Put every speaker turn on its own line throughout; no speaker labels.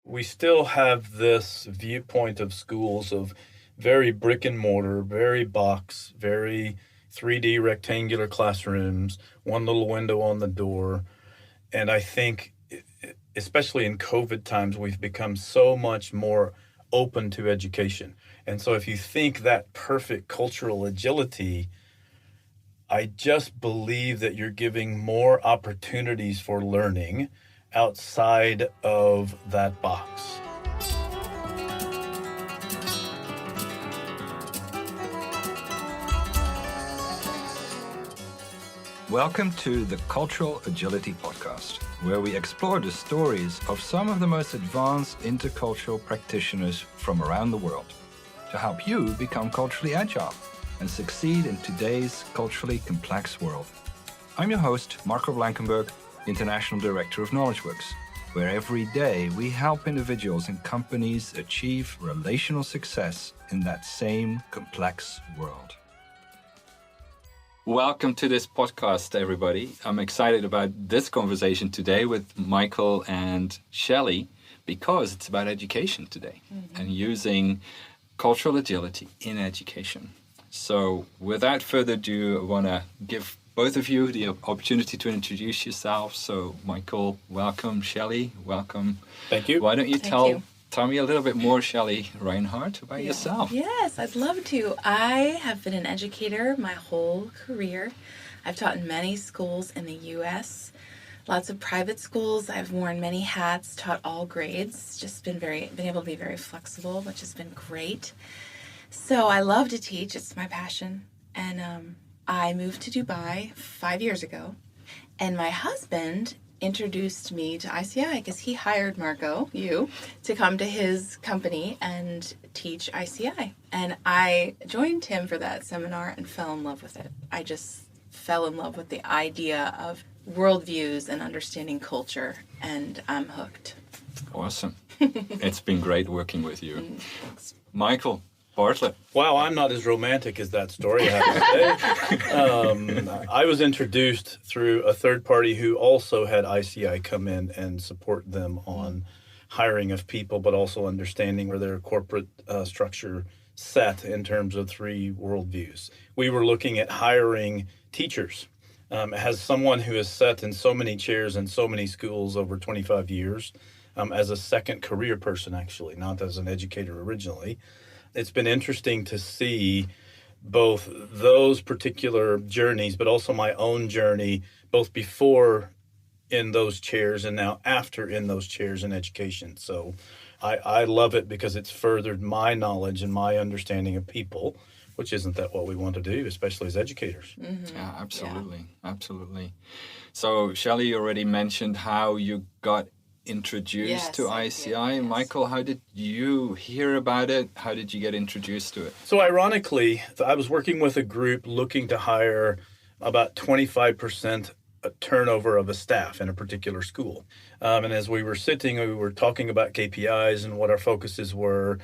we still have this viewpoint of schools of very brick and mortar, very box, very 3D rectangular classrooms, one little window on the door. And I think, especially in COVID times, we've become so much more open to education. And so if you think that perfect cultural agility, I just believe that you're giving more opportunities for learning outside of that box.
Welcome to the Cultural Agility Podcast, where we explore the stories of some of the most advanced intercultural practitioners from around the world to help you become culturally agile and succeed in today's culturally complex world. I'm your host, Marco Blankenberg, International Director of Knowledgeworkx, where every day we help individuals and companies achieve relational success in that same complex world. Welcome to this podcast, everybody. I'm excited about this conversation today with Michael and Shelley because it's about education today and using cultural agility in education. So without further ado, I want to give both of you the opportunity to introduce yourselves. So Michael, welcome. Shelley, welcome.
Thank you.
Why don't you tell me a little bit more, Shelley Reinhart, about yourself?
Yes, I'd love to. I have been an educator my whole career. I've taught in many schools in the U.S., lots of private schools. I've worn many hats, taught all grades, just been able to be very flexible, which has been great. So I love to teach. It's my passion. And I moved to Dubai 5 years ago. And my husband introduced me to ICI because he hired Marco, to come to his company and teach ICI. And I joined him for that seminar and fell in love with it. I just fell in love with the idea of worldviews and understanding culture, and I'm hooked.
Awesome. It's been great working with you. Michael, Bartlett.
Wow, I'm not as romantic as that story, I have to say. I was introduced through a third party who also had ICI come in and support them on hiring of people, but also understanding where their corporate structure set in terms of 3 worldviews. We were looking at hiring teachers. As someone who has sat in so many chairs in so many schools over 25 years, as a second career person, actually, not as an educator originally, it's been interesting to see both those particular journeys, but also my own journey, both before in those chairs and now after in those chairs in education. So I love it because it's furthered my knowledge and my understanding of people, which isn't that what we want to do, especially as educators.
Mm-hmm.
Yeah, absolutely. Yeah. Absolutely. So Shelley, you already mentioned how you got introduced to ICI. Yes. Michael, how did you hear about it? How did you get introduced to it?
So ironically, I was working with a group looking to hire about 25% turnover of a staff in a particular school. And as we were sitting, we were talking about KPIs and what our focuses were.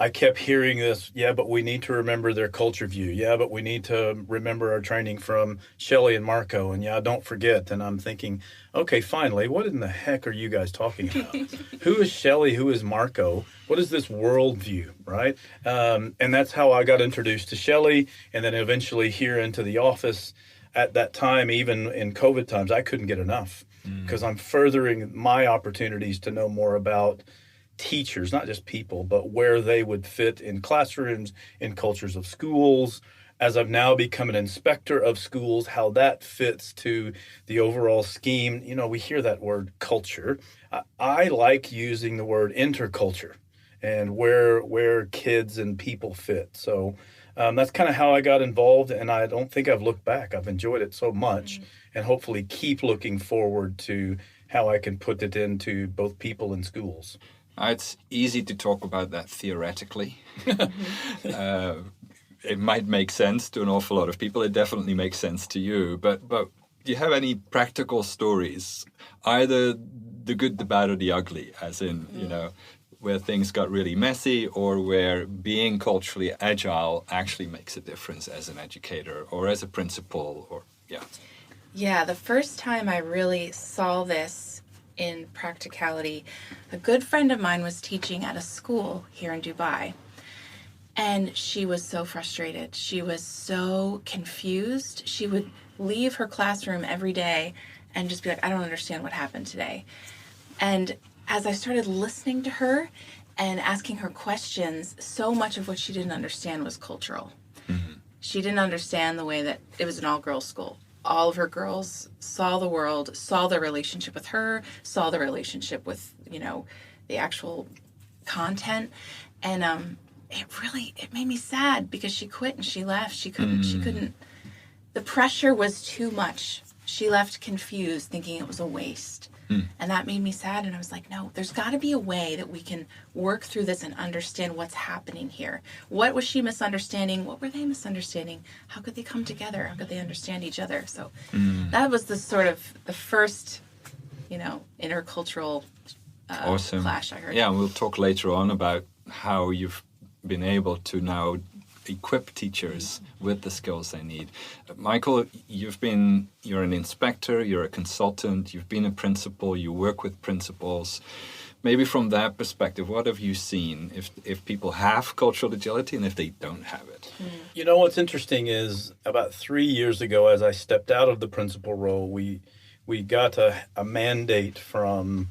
I kept hearing this, but we need to remember their culture view. But we need to remember our training from Shelley and Marco. And don't forget. And I'm thinking, okay, finally, what in the heck are you guys talking about? Who is Shelley? Who is Marco? What is this worldview, right? And that's how I got introduced to Shelley. And then eventually here into the office. At that time, even in COVID times, I couldn't get enough because I'm furthering my opportunities to know more about teachers, not just people, but where they would fit in classrooms, in cultures of schools. As I've now become an inspector of schools, how that fits to the overall scheme. We hear that word culture. I like using the word interculture and where kids and people fit. So that's kind of how I got involved, and I don't think I've looked back. I've enjoyed it so much and hopefully keep looking forward to how I can put it into both people and schools.
It's easy to talk about that theoretically. It might make sense to an awful lot of people. It definitely makes sense to you. But do you have any practical stories, either the good, the bad, or the ugly, as in, where things got really messy or where being culturally agile actually makes a difference as an educator or as a principal or,
Yeah, the first time I really saw this in practicality. A good friend of mine was teaching at a school here in Dubai, and she was so frustrated. She was so confused. She would leave her classroom every day and just be like, I don't understand what happened today. And as I started listening to her and asking her questions, so much of what she didn't understand was cultural. Mm-hmm. She didn't understand the way that it was an all-girls school. All of her girls saw the world, saw their relationship with her, saw the relationship with, the actual content. And it made me sad because she quit and she left. She couldn't, the pressure was too much. She left confused, thinking it was a waste. And that made me sad. And I was like, no, there's got to be a way that we can work through this and understand what's happening here. What was she misunderstanding? What were they misunderstanding? How could they come together? How could they understand each other? So that was the first, intercultural
awesome
clash I heard.
Yeah, we'll talk later on about how you've been able to now equip teachers with the skills they need. Michael, you're an inspector, you're a consultant, you've been a principal, you work with principals. Maybe from that perspective, what have you seen if people have cultural agility and if they don't have it?
What's interesting is about 3 years ago, as I stepped out of the principal role, we got a mandate from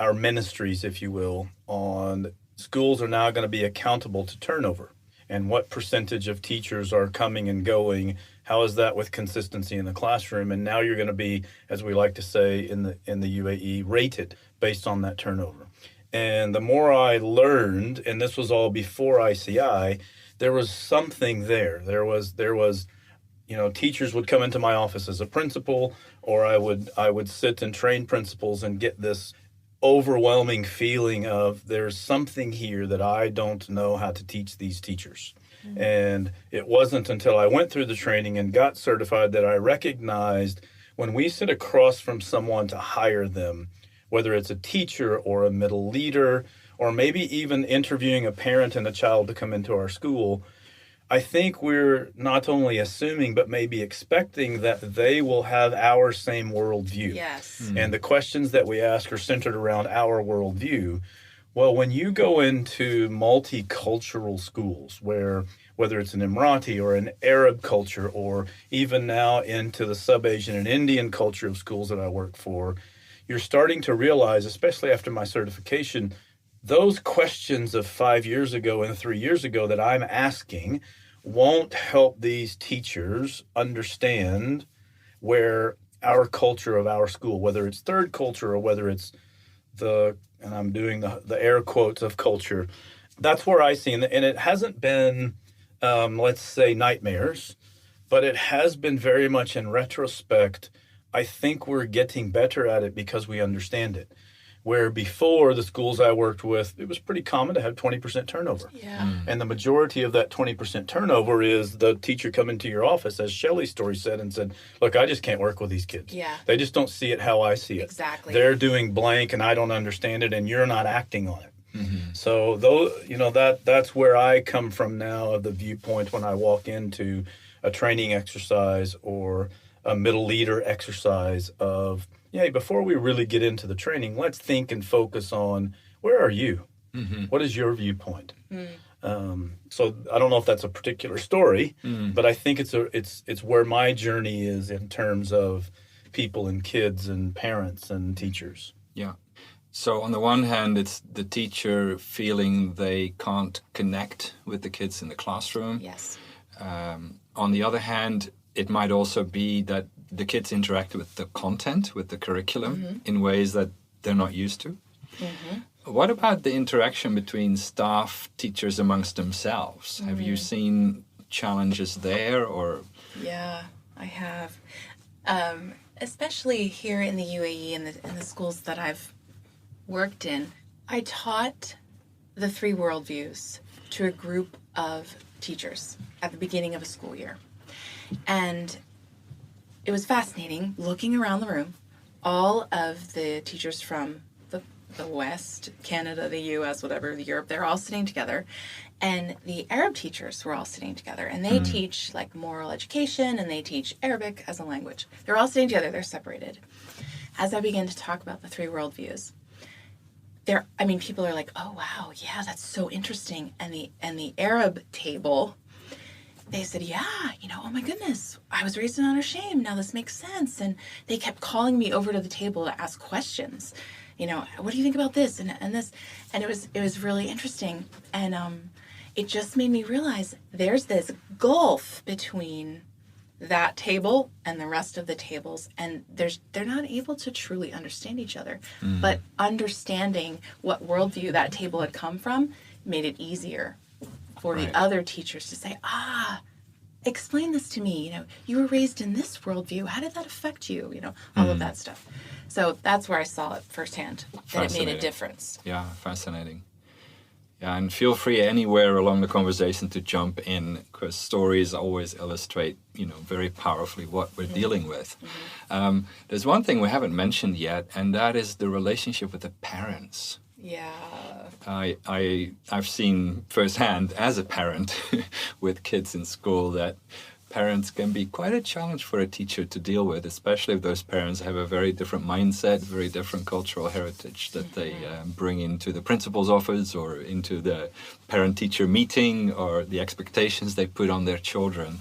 our ministries, if you will, on schools are now going to be accountable to turnover. And what percentage of teachers are coming and going? How is that with consistency in the classroom? And now you're going to be, as we like to say in the UAE, rated based on that turnover. And the more I learned, and this was all before ICI, there was something there. There was teachers would come into my office as a principal, or I would sit and train principals and get this overwhelming feeling of there's something here that I don't know how to teach these teachers. Mm-hmm. And it wasn't until I went through the training and got certified that I recognized when we sit across from someone to hire them, whether it's a teacher or a middle leader, or maybe even interviewing a parent and a child to come into our school, I think we're not only assuming, but maybe expecting that they will have our same worldview.
Yes.
Mm-hmm. And the questions that we ask are centered around our worldview. Well, when you go into multicultural schools, whether it's an Emirati or an Arab culture, or even now into the sub-Asian and Indian culture of schools that I work for, you're starting to realize, especially after my certification, those questions of 5 years ago and 3 years ago that I'm asking won't help these teachers understand where our culture of our school, whether it's third culture or whether it's and I'm doing the air quotes of culture, that's where I see, and it hasn't been, let's say, nightmares, but it has been very much in retrospect. I think we're getting better at it because we understand it. Where before the schools I worked with, it was pretty common to have 20% turnover.
Yeah.
And the majority of that 20% turnover is the teacher coming to your office, as Shelley's story said, and said, look, I just can't work with these kids.
Yeah.
They just don't see it how I see it.
Exactly.
They're doing blank and I don't understand it and you're not acting on it. Mm-hmm. So that's where I come from now, of the viewpoint when I walk into a training exercise or a middle leader exercise of, before we really get into the training, let's think and focus on where are you? Mm-hmm. What is your viewpoint? So I don't know if that's a particular story, but I think it's where my journey is in terms of people and kids and parents and teachers.
Yeah. So on the one hand, it's the teacher feeling they can't connect with the kids in the classroom.
Yes.
On the other hand, it might also be that the kids interact with the content, with the curriculum, in ways that they're not used to. Mm-hmm. What about the interaction between staff, teachers amongst themselves? Have you seen challenges there, or?
Yeah, I have. Especially here in the UAE, in the schools that I've worked in, I taught the 3 worldviews to a group of teachers at the beginning of a school year. And it was fascinating looking around the room. All of the teachers from the West, Canada, the US, whatever, Europe, they're all sitting together. And the Arab teachers were all sitting together. And they teach like moral education and they teach Arabic as a language. They're all sitting together. They're separated. as I began to talk about the three worldviews, people are like, oh wow, yeah, that's so interesting. And the Arab table, they said, yeah, oh my goodness, I was raised in honor shame. Now this makes sense. And they kept calling me over to the table to ask questions. What do you think about this and this? And it was really interesting. And it just made me realize there's this gulf between that table and the rest of the tables, and they're not able to truly understand each other. But understanding what worldview that table had come from made it easier for the other teachers to say, explain this to me. You were raised in this worldview. How did that affect you? All of that stuff. So that's where I saw it firsthand, that it made a difference.
Yeah, fascinating. Yeah, and feel free anywhere along the conversation to jump in, because stories always illustrate, very powerfully what we're dealing with. There's one thing we haven't mentioned yet, and that is the relationship with the parents.
Yeah.
I've seen firsthand as a parent with kids in school that parents can be quite a challenge for a teacher to deal with, especially if those parents have a very different mindset, very different cultural heritage that they bring into the principal's office or into the parent-teacher meeting, or the expectations they put on their children.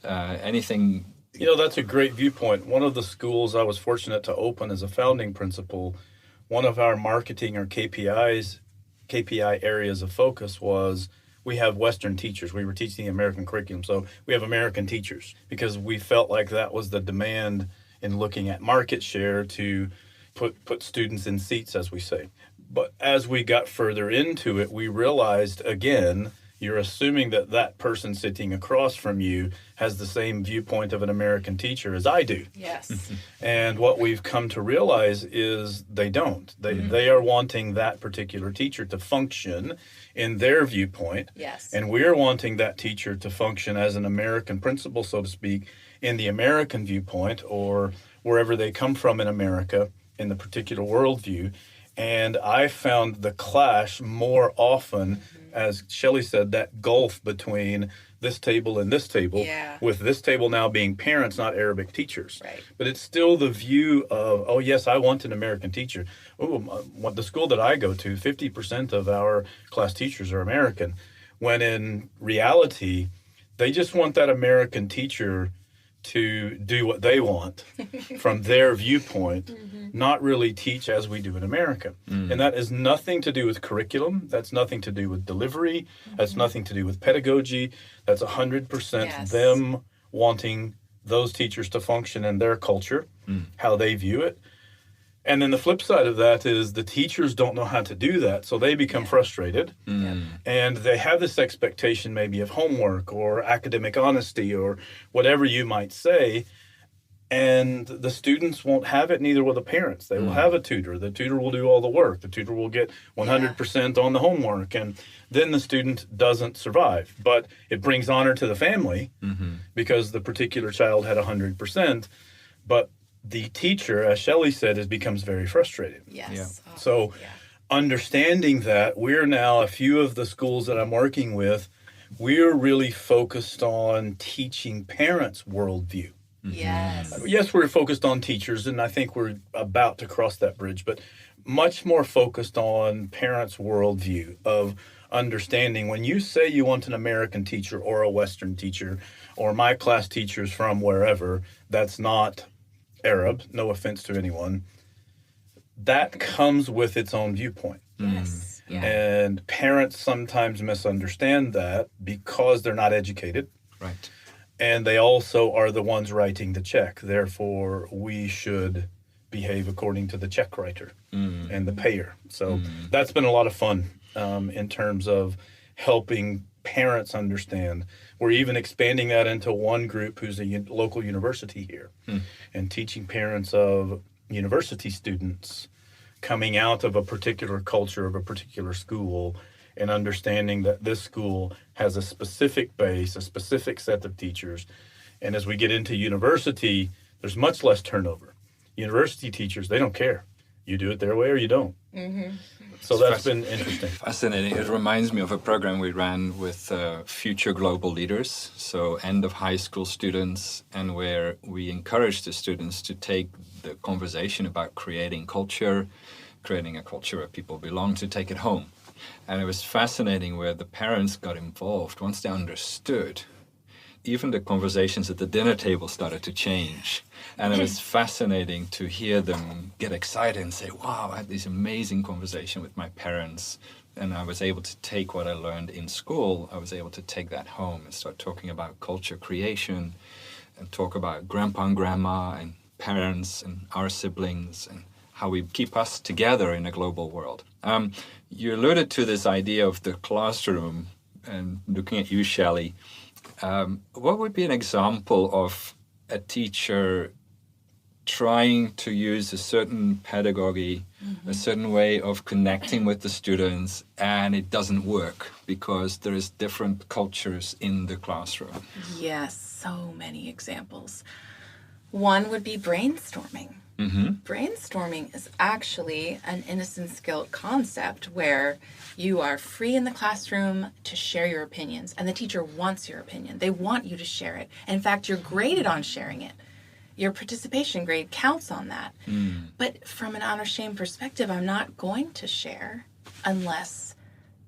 Anything...
That's a great viewpoint. One of the schools I was fortunate to open as a founding principal, one of our marketing or KPI areas of focus was we have Western teachers. We were teaching the American curriculum, so we have American teachers, because we felt like that was the demand in looking at market share to put students in seats, as we say. But as we got further into it, we realized, again, you're assuming that that person sitting across from you has the same viewpoint of an American teacher as I do.
Yes.
And what we've come to realize is they don't. They are wanting that particular teacher to function in their viewpoint.
Yes.
And we're wanting that teacher to function as an American principal, so to speak, in the American viewpoint, or wherever they come from in America, in the particular worldview. And I found the clash more often, as Shelley said, that gulf between this table and this table, with this table now being parents, not Arabic teachers.
Right.
But it's still the view of, oh, yes, I want an American teacher. Oh, the school that I go to, 50% of our class teachers are American, when in reality, they just want that American teacher to do what they want from their viewpoint, not really teach as we do in America. And that is nothing to do with curriculum. That's nothing to do with delivery. That's nothing to do with pedagogy. That's 100% them wanting those teachers to function in their culture, how they view it. And then the flip side of that is the teachers don't know how to do that, so they become frustrated. And they have this expectation maybe of homework or academic honesty or whatever you might say, and the students won't have it, neither will the parents. They will have a tutor. The tutor will do all the work. The tutor will get 100% on the homework, and then the student doesn't survive. But it brings honor to the family because the particular child had 100%, but the teacher, as Shelley said, becomes very frustrated.
Yes.
Oh, so understanding that, we're now, a few of the schools that I'm working with, we're really focused on teaching parents' worldview.
Yes.
Yes, we're focused on teachers, and I think we're about to cross that bridge, but much more focused on parents' worldview of understanding when you say you want an American teacher or a Western teacher or my class teachers from wherever, that's not Arab, no offense to anyone, that comes with its own viewpoint.
Yes. Yeah.
And parents sometimes misunderstand that because they're not educated.
Right.
And they also are the ones writing the check. Therefore, we should behave according to the check writer and the payer. So that's been a lot of fun in terms of helping parents understand. We're even expanding that into one group who's a local university here and teaching parents of university students coming out of a particular culture of a particular school and understanding that this school has a specific base, a specific set of teachers. And as we get into university, there's much less turnover. University teachers, they don't care. You do it their way or you don't. So that's been interesting.
Fascinating. It reminds me of a program we ran with future global leaders, so end of high school students, and where we encouraged the students to take the conversation about creating a culture where people belong, to take it home. And it was fascinating where the parents got involved once they understood. Even the conversations at the dinner table started to change. And it was fascinating to hear them get excited and say, wow, I had this amazing conversation with my parents. And I was able to take what I learned in school, I was able to take that home and start talking about culture creation and talk about grandpa and grandma and parents and our siblings and how we keep us together in a global world. You alluded to this idea of the classroom, and looking at you, Shelley, what would be an example of a teacher trying to use a certain pedagogy, a certain way of connecting with the students, and it doesn't work because there is different cultures in the classroom?
Yes, so many examples. One would be brainstorming. Brainstorming is actually an innocence guilt concept where you are free in the classroom to share your opinions, and the teacher wants your opinion. They want you to share it. In fact, you're graded on sharing it. Your participation grade counts on that. But from an honor shame perspective, I'm not going to share unless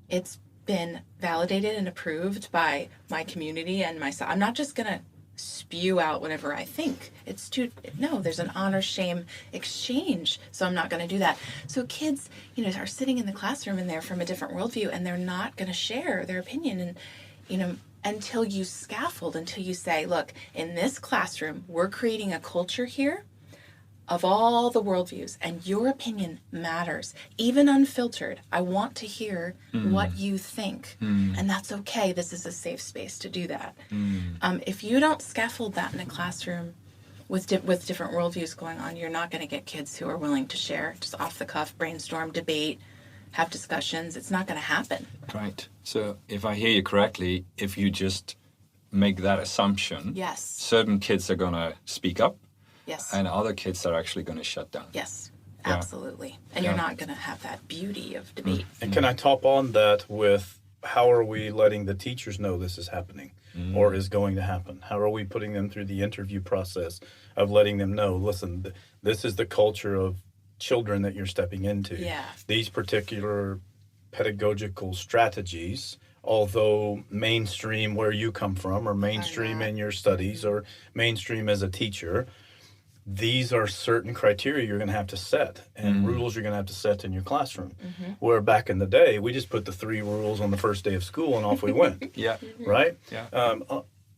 it's been validated and approved by my community and myself. I'm not just going to spew out whatever I think. There's an honor shame exchange, so I'm not going to do that. So kids, are sitting in the classroom and they're from a different worldview and they're not going to share their opinion, and until you scaffold, until you say, look, in this classroom, we're creating a culture here of all the worldviews, and your opinion matters, even unfiltered. I want to hear what you think, and that's okay. This is a safe space to do that. If you don't scaffold that in a classroom with different worldviews going on, you're not going to get kids who are willing to share, just off the cuff, brainstorm, debate, have discussions. It's not going to happen.
Right. So if I hear you correctly, if you just make that assumption,
yes,
certain kids are going to speak up.
Yes.
And other kids are actually going to shut down.
Yes, absolutely. And you're not going to have that beauty of debate.
And can I top on that with how are we letting the teachers know this is happening or is going to happen? How are we putting them through the interview process of letting them know, listen, this is the culture of children that you're stepping into.
Yeah.
These particular pedagogical strategies, although mainstream where you come from or mainstream in your studies or mainstream as a teacher, these are certain criteria you're going to have to set and rules you're going to have to set in your classroom. Where back in the day, we just put the 3 rules on the first day of school and off we went. Right?
Yeah.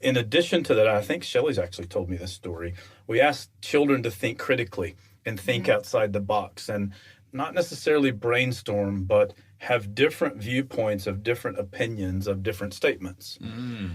In addition to that, I think Shelley's actually told me this story. We asked children to think critically and think outside the box and not necessarily brainstorm, but have different viewpoints of different opinions of different statements.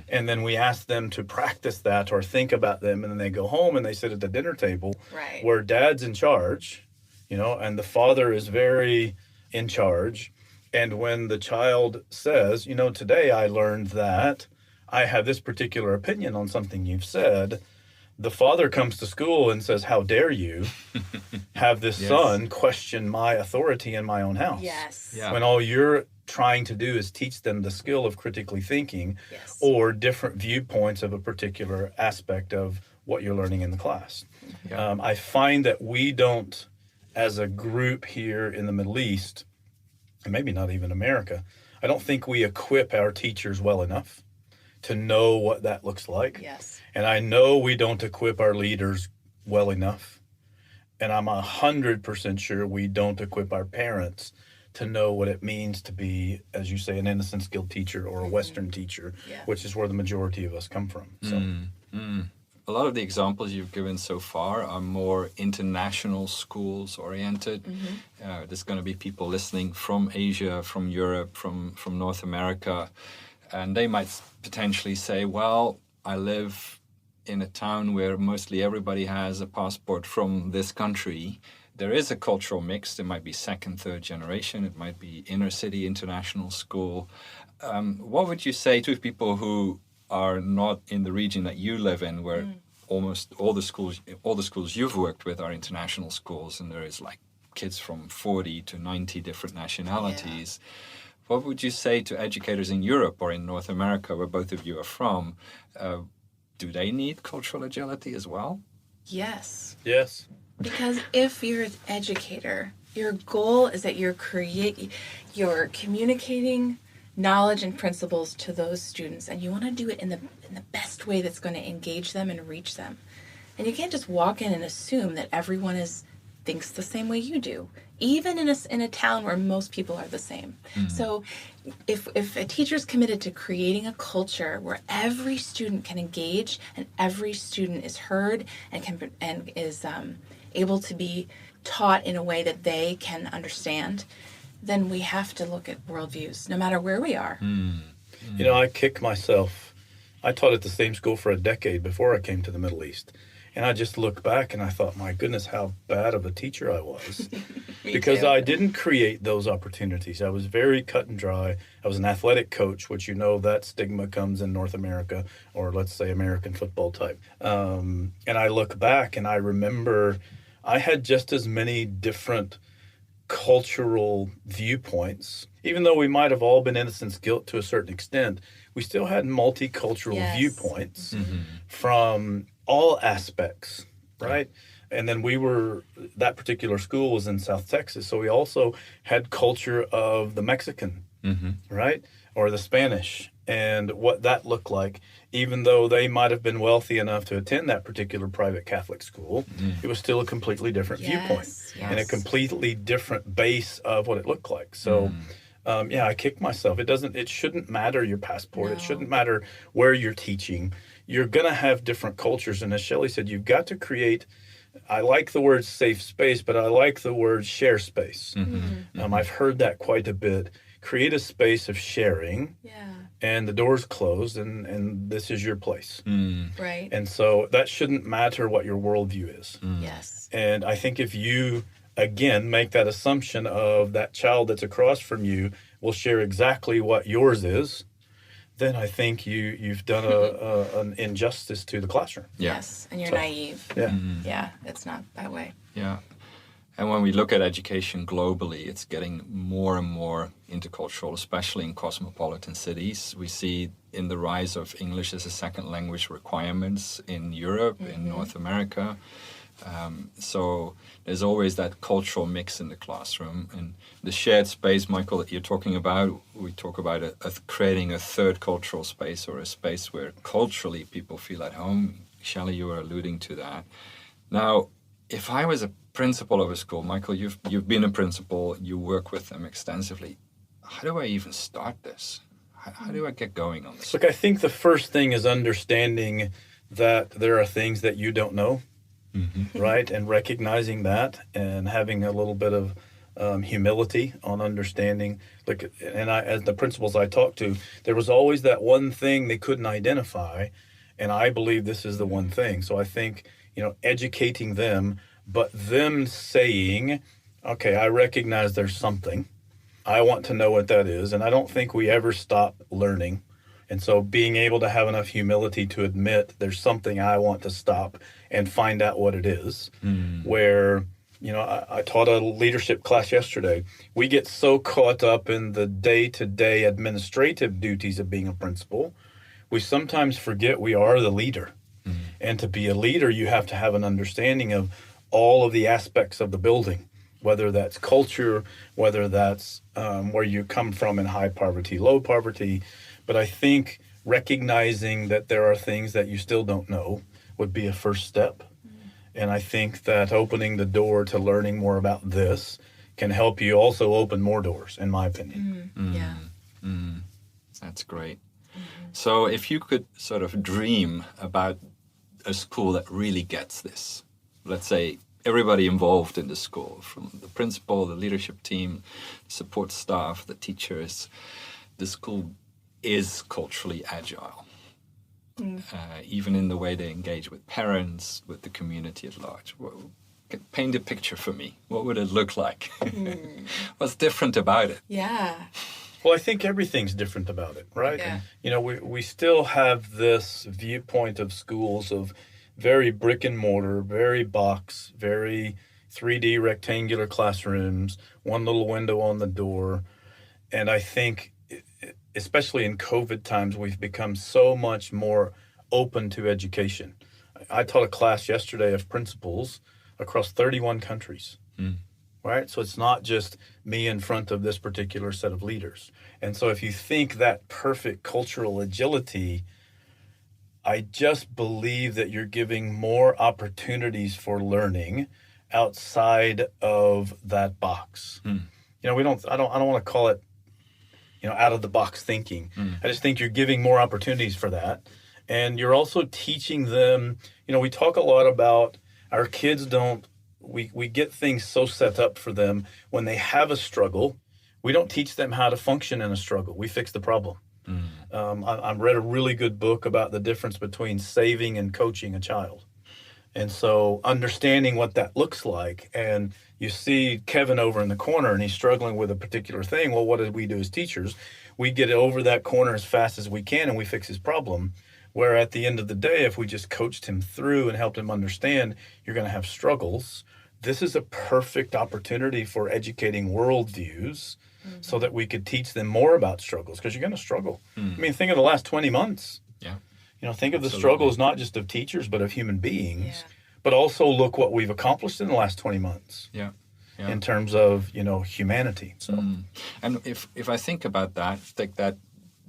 And then we ask them to practice that or think about them, and then they go home and they sit at the dinner table where dad's in charge, and the father is very in charge. And when the child says, today I learned that I have this particular opinion on something you've said, the father comes to school and says, how dare you have this son question my authority in my own house?
Yes.
Yeah.
When all you're trying to do is teach them the skill of critically thinking or different viewpoints of a particular aspect of what you're learning in the class. I find that we don't, as a group here in the Middle East, and maybe not even America, I don't think we equip our teachers well enough to know what that looks like.
Yes.
And I know we don't equip our leaders well enough. And I'm 100% sure we don't equip our parents to know what it means to be, as you say, an innocence guilt teacher or a Western teacher, which is where the majority of us come from. So.
A lot of the examples you've given so far are more international schools oriented. There's going to be people listening from Asia, from Europe, from North America. And they might potentially say, well, I live in a town where mostly everybody has a passport from this country. There is a cultural mix. There might be second, third generation. It might be inner city international school. What would you say to people who are not in the region that you live in, where almost all the schools you've worked with are international schools, and there is like kids from 40 to 90 different nationalities. What would you say to educators in Europe or in North America, where both of you are from? Do they need cultural agility as well?
Yes.
Yes.
Because if you're an educator, your goal is that you're communicating knowledge and principles to those students, and you want to do it in the best way that's going to engage them and reach them. And you can't just walk in and assume that everyone thinks the same way you do, even in a town where most people are the same. So if a teacher's committed to creating a culture where every student can engage and every student is heard and is able to be taught in a way that they can understand, then we have to look at worldviews, no matter where we are.
You know, I kick myself. I taught at the same school for a decade before I came to the Middle East. And I just look back and I thought, my goodness, how bad of a teacher I was. Because I didn't create those opportunities. I was very cut and dry. I was an athletic coach, which that stigma comes in North America, or let's say American football type. And I look back and I remember I had just as many different cultural viewpoints. Even though we might have all been innocence guilt to a certain extent, we still had multicultural viewpoints from all aspects, right? And then that particular school was in South Texas, so we also had culture of the Mexican, right? Or the Spanish, and what that looked like. Even though they might have been wealthy enough to attend that particular private Catholic school, it was still a completely different viewpoint and a completely different base of what it looked like. So, I kick myself. It shouldn't matter your passport. No. It shouldn't matter where you're teaching. You're going to have different cultures. And as Shelley said, you've got to create, I like the word safe space, but I like the word share space. I've heard that quite a bit. Create a space of sharing. And the door's closed, and this is your place.
Right.
And so that shouldn't matter what your worldview is.
Yes.
And I think if you, again, make that assumption of that child that's across from you will share exactly what yours is, then I think you've done an injustice to the classroom.
Yes, and you're naive. Yeah, it's not that way.
Yeah. And when we look at education globally, it's getting more and more intercultural, especially in cosmopolitan cities. We see in the rise of English as a second language requirements in Europe, in North America. So there's always that cultural mix in the classroom. And the shared space, Michael, that you're talking about, we talk about creating a third cultural space, or a space where culturally people feel at home. Shelley, you were alluding to that. Now, if I was a principal of a school, Michael, you've been a principal, you work with them extensively. How do I even start this? How do I get going on this?
Look, I think the first thing is understanding that there are things that you don't know, right? And recognizing that and having a little bit of humility on understanding. Look, and as the principals I talked to, there was always that one thing they couldn't identify, and I believe this is the one thing. So I think, educating them, but them saying, okay, I recognize there's something. I want to know what that is. And I don't think we ever stop learning. And so being able to have enough humility to admit there's something I want to stop and find out what it is. Where, I taught a leadership class yesterday. We get so caught up in the day-to-day administrative duties of being a principal, we sometimes forget we are the leader. And to be a leader, you have to have an understanding of all of the aspects of the building, whether that's culture, whether that's where you come from in high poverty, low poverty. But I think recognizing that there are things that you still don't know would be a first step. And I think that opening the door to learning more about this can help you also open more doors, in my opinion.
That's great. So if you could sort of dream about a school that really gets this, let's say everybody involved in the school, from the principal, the leadership team, support staff, the teachers, the school is culturally agile, even in the way they engage with parents, with the community at large. Paint a picture for me. What would it look like? What's different about it?
Yeah.
Well, I think everything's different about it, right?
Yeah.
We still have this viewpoint of schools of very brick and mortar, very box, very 3D rectangular classrooms, one little window on the door. And I think, especially in COVID times, we've become so much more open to education. I taught a class yesterday of principals across 31 countries, right? So it's not just me in front of this particular set of leaders. And so if you think that perfect cultural agility, I just believe that you're giving more opportunities for learning outside of that box. You know, I don't want to call it, you know, out of the box thinking. I just think you're giving more opportunities for that. And you're also teaching them, you know, we talk a lot about our kids we get things so set up for them when they have a struggle. We don't teach them how to function in a struggle. We fix the problem. I read a really good book about the difference between saving and coaching a child. And so understanding what that looks like, and you see Kevin over in the corner and he's struggling with a particular thing. Well, what do we do as teachers? We get over that corner as fast as we can and we fix his problem. Where at the end of the day, if we just coached him through and helped him understand you're going to have struggles, this is a perfect opportunity for educating worldviews so that we could teach them more about struggles, because you're going to struggle. I mean, think of the last 20 months. Yeah. You know, think of the struggles not just of teachers, but of human beings. But also look what we've accomplished in the last 20 months. In terms of, you know, humanity. So,
and if I think about that, take that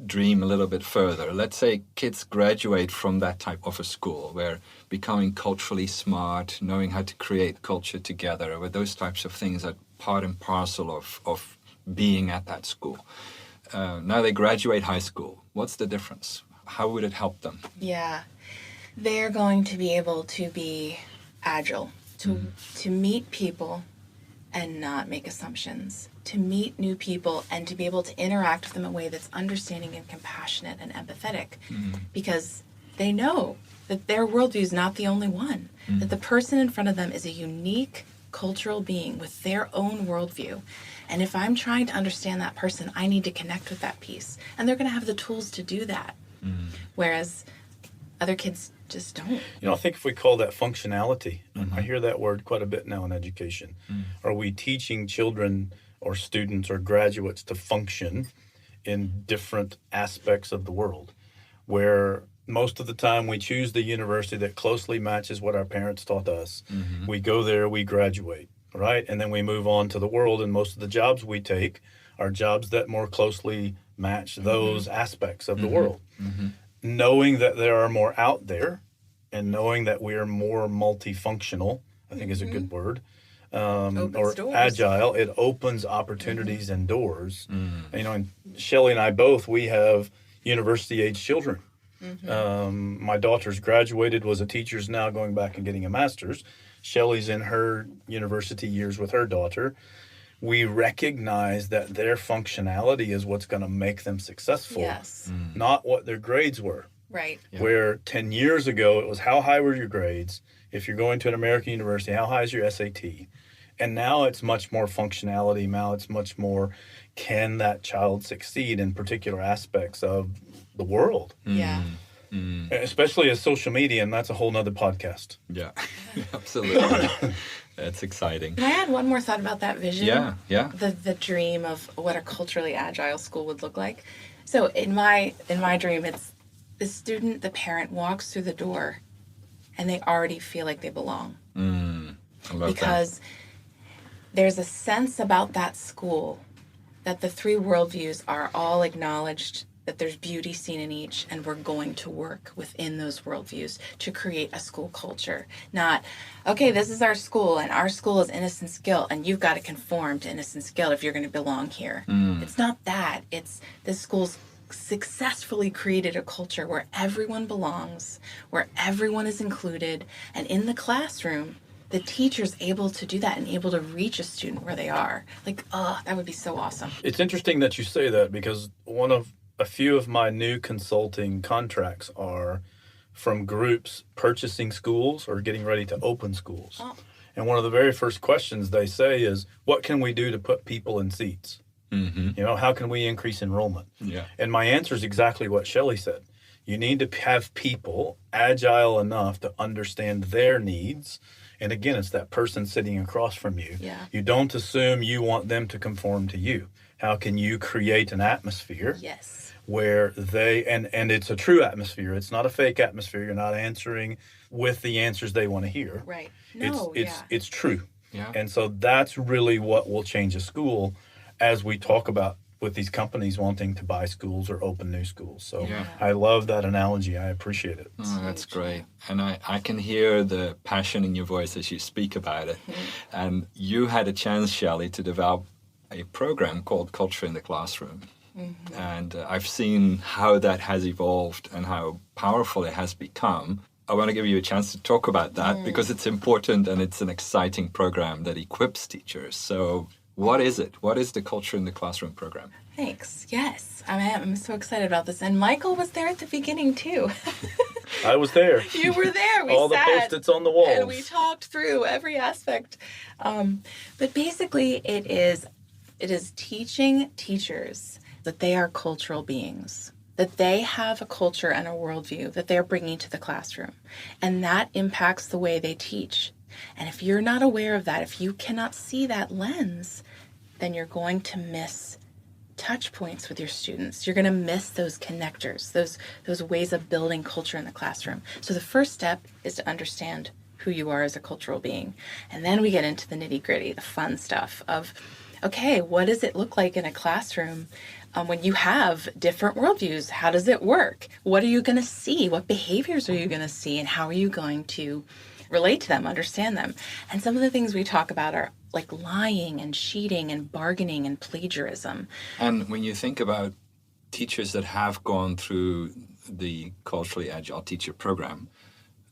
dream a little bit further. Let's say kids graduate from that type of a school where becoming culturally smart, knowing how to create culture together, where those types of things are part and parcel of being at that school. Now they graduate high school. What's the difference? How would it help them?
Yeah, they're going to be able to be agile, to meet people and not make assumptions, to meet new people and to be able to interact with them in a way that's understanding and compassionate and empathetic, because they know that their worldview is not the only one, that the person in front of them is a unique cultural being with their own worldview. And if I'm trying to understand that person, I need to connect with that piece. And they're going to have the tools to do that. Whereas other kids just don't.
You know, I think if we call that functionality, I hear that word quite a bit now in education. Are we teaching children or students or graduates to function in different aspects of the world, where most of the time we choose the university that closely matches what our parents taught us. We go there, we graduate, right? And then we move on to the world, and most of the jobs we take are jobs that more closely match those aspects of the world. Knowing that there are more out there and knowing that we are more multifunctional, I think is a good word, or doors. Agile, it opens opportunities and doors. You know, and Shelley and I both, we have university-age children. My daughter's graduated, was a teacher's now going back and getting a master's. Shelley's in her university years with her daughter. We recognize that their functionality is what's going to make them successful, not what their grades were.
Right.
Where 10 years ago, it was how high were your grades? If you're going to an American university, how high is your SAT? And now it's much more functionality. Now it's much more, can that child succeed in particular aspects of the world? Especially as social media, and that's a whole nother podcast.
Yeah, absolutely. That's exciting.
Can I add one more thought about that vision?
Yeah.
The dream of what a culturally agile school would look like. So in my dream, it's the student, the parent walks through the door, and they already feel like they belong.
I love
because there's a sense about that school that the three worldviews are all acknowledged, that there's beauty seen in each, and we're going to work within those worldviews to create a school culture. Not, okay, this is our school, and our school is innocence guilt, and you've got to conform to innocence guilt if you're going to belong here. It's not that. It's this school's successfully created a culture where everyone belongs, where everyone is included, and in the classroom, the teacher's able to do that and able to reach a student where they are. Like, that would be so awesome.
It's interesting that you say that, because a few of my new consulting contracts are from groups purchasing schools or getting ready to open schools. And one of the very first questions they say is, what can we do to put people in seats? You know, how can we increase enrollment? And my answer is exactly what Shelley said. You need to have people agile enough to understand their needs And again, it's that person sitting across from you.
Yeah.
You don't assume you want them to conform to you. How can you create an atmosphere
Yes.
where they, and it's a true atmosphere. It's not a fake atmosphere. You're not answering with the answers they want to hear.
Right. No,
It's true.
Yeah.
And so that's really what will change a school as we talk about with these companies wanting to buy schools or open new schools. So
Yeah.
I love that analogy. I appreciate it.
Oh, that's great. And I can hear the passion in your voice as you speak about it. And you had a chance, Shelley, to develop a program called Culture in the Classroom. And I've seen how that has evolved and how powerful it has become. I want to give you a chance to talk about that because it's important and it's an exciting program that equips teachers. So what is it? What is the Culture in the Classroom program?
Thanks. Yes. I'm so excited about this. And Michael was there at the beginning too.
I was there.
You were there. We
All
sat,
the Post-its on the walls.
and we talked through every aspect. But basically, it is teaching teachers that they are cultural beings, that they have a culture and a worldview that they're bringing to the classroom, and that impacts the way they teach. And if you're not aware of that, if you cannot see that lens, then you're going to miss touch points with your students. You're going to miss those connectors, those ways of building culture in the classroom. So the first step is to understand who you are as a cultural being. And then we get into the nitty-gritty, the fun stuff of, okay, what does it look like in a classroom when you have different worldviews? How does it work? What are you going to see? What behaviors are you going to see? And how are you going to relate to them, understand them? And some of the things we talk about are like lying and cheating and bargaining and plagiarism.
And when you think about teachers that have gone through the Culturally Agile Teacher Program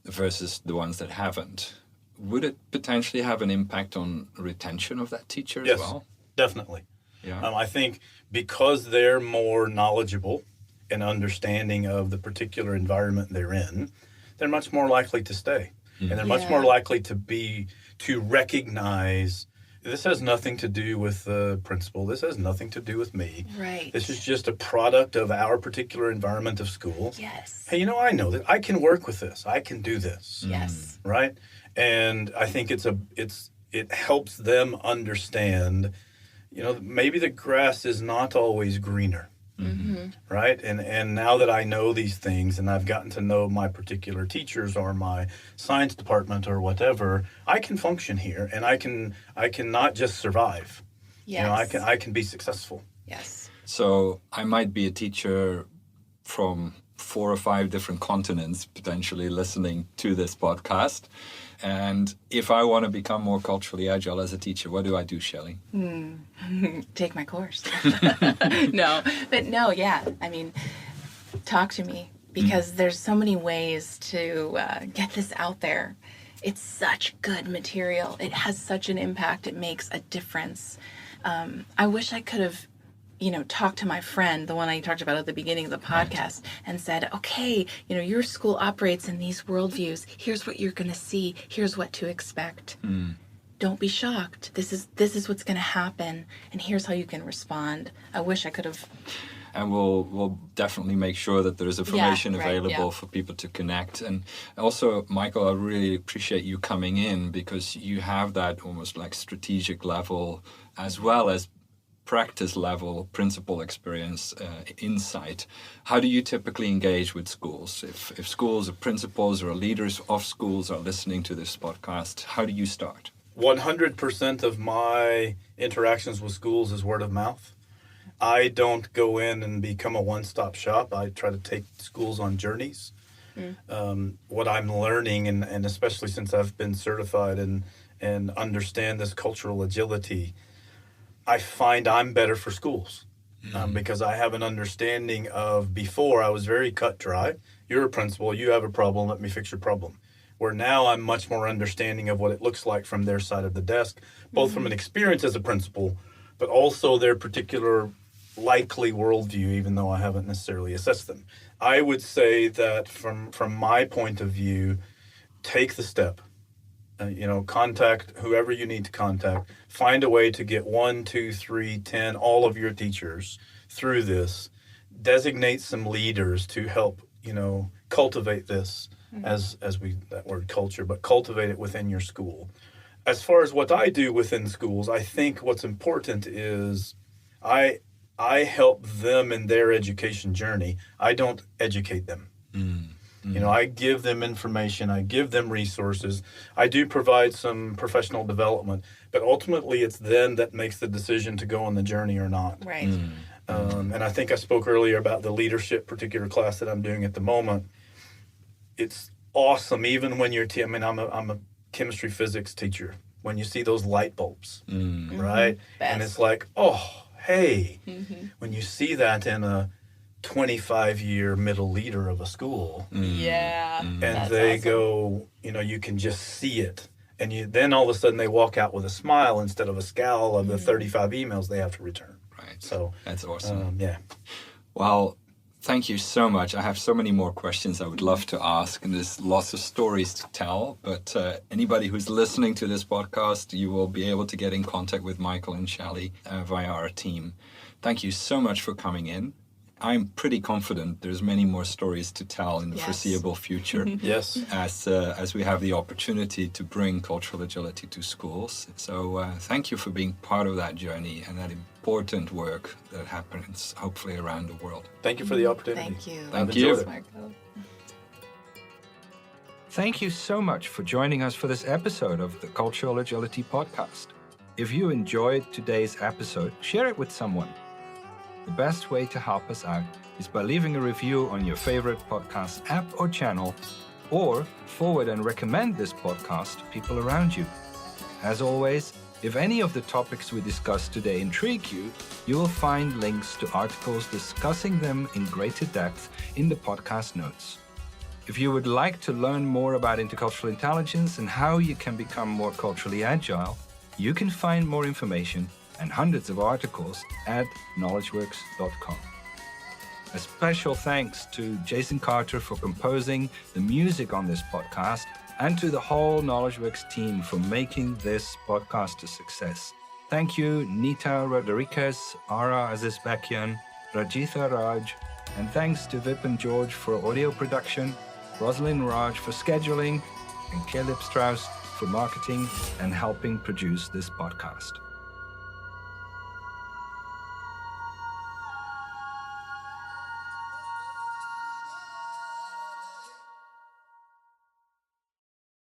versus the ones that haven't, would it potentially have an impact on retention of that teacher as well?
Definitely.
Yeah.
I think because they're more knowledgeable and understanding of the particular environment they're in, they're much more likely to stay. And they're much more likely to recognize this has nothing to do with the principal. This has nothing to do with me.
Right.
This is just a product of our particular environment of school.
Yes.
Hey, I know that I can work with this. I can do this.
Yes.
Right? And I think it helps them understand, maybe the grass is not always greener. Right? And now that I know these things and I've gotten to know my particular teachers or my science department or whatever, I can function here and I can not just survive.
Yes.
I can be successful.
Yes.
So I might be a teacher from 4 or 5 different continents potentially listening to this podcast. And if I want to become more culturally agile as a teacher, what do I do, Shelley?
Take my course. No. I mean, talk to me because there's so many ways to get this out there. It's such good material. It has such an impact. It makes a difference. I wish I could have talked to my friend, the one I talked about at the beginning of the podcast, and said, okay, your school operates in these worldviews. Here's what you're going to see. Here's what to expect. Don't be shocked. This is what's going to happen, and here's how you can respond. I wish I could have.
And we'll definitely make sure that there's information available for people to connect. And also, Michael, I really appreciate you coming in because you have that almost like strategic level as well as practice level, principal experience, insight. How do you typically engage with schools? If schools or principals or leaders of schools are listening to this podcast, how do you start?
100% of my interactions with schools is word of mouth. I don't go in and become a one-stop shop. I try to take schools on journeys. What I'm learning, and especially since I've been certified and understand this cultural agility, I find I'm better for schools because I have an understanding of before I was very cut dry. You're a principal. You have a problem. Let me fix your problem. Where now I'm much more understanding of what it looks like from their side of the desk, both from an experience as a principal, but also their particular likely worldview, even though I haven't necessarily assessed them. I would say that from my point of view, take the step. Contact whoever you need to contact. Find a way to get 1, 2, 3, 10, all of your teachers through this. Designate some leaders to help, cultivate this as that word culture, but cultivate it within your school. As far as what I do within schools, I think what's important is I help them in their education journey. I don't educate them. You know, I give them information, I give them resources. I do provide some professional development, but ultimately it's them that makes the decision to go on the journey or not.
Right.
And I think I spoke earlier about the leadership particular class that I'm doing at the moment. It's awesome, even when you're, I'm a chemistry physics teacher. When you see those light bulbs, right? And it's like, oh, hey, when you see that in a 25-year middle leader of a school.
Yeah.
And
that's
they
awesome.
go, you know, you can just see it. And then all of a sudden they walk out with a smile instead of a scowl of the 35 emails they have to return.
Right.
So
that's awesome.
Yeah.
Well, thank you so much. I have so many more questions I would love to ask, and there's lots of stories to tell. But anybody who's listening to this podcast, you will be able to get in contact with Michael and Shelley via our team. Thank you so much for coming in. I'm pretty confident there's many more stories to tell in the foreseeable future.
Yes.
As we have the opportunity to bring cultural agility to schools. So thank you for being part of that journey and that important work that happens hopefully around the world.
Thank you for the opportunity.
Thank you.
Thank you.
Enjoyed it.
Marco.
Thank you so much for joining us for this episode of the Cultural Agility Podcast. If you enjoyed today's episode, share it with someone. The best way to help us out is by leaving a review on your favorite podcast app or channel, or forward and recommend this podcast to people around you. As always, if any of the topics we discussed today intrigue you, you will find links to articles discussing them in greater depth in the podcast notes. If you would like to learn more about intercultural intelligence and how you can become more culturally agile, you can find more information and hundreds of articles at knowledgeworkx.com. A special thanks to Jason Carter for composing the music on this podcast, and to the whole KnowledgeWorkx team for making this podcast a success. Thank you, Nita Rodriguez, Ara Azizbekian, Rajitha Raj, and thanks to Vipin George for audio production, Rosalind Raj for scheduling, and Caleb Strauss for marketing and helping produce this podcast.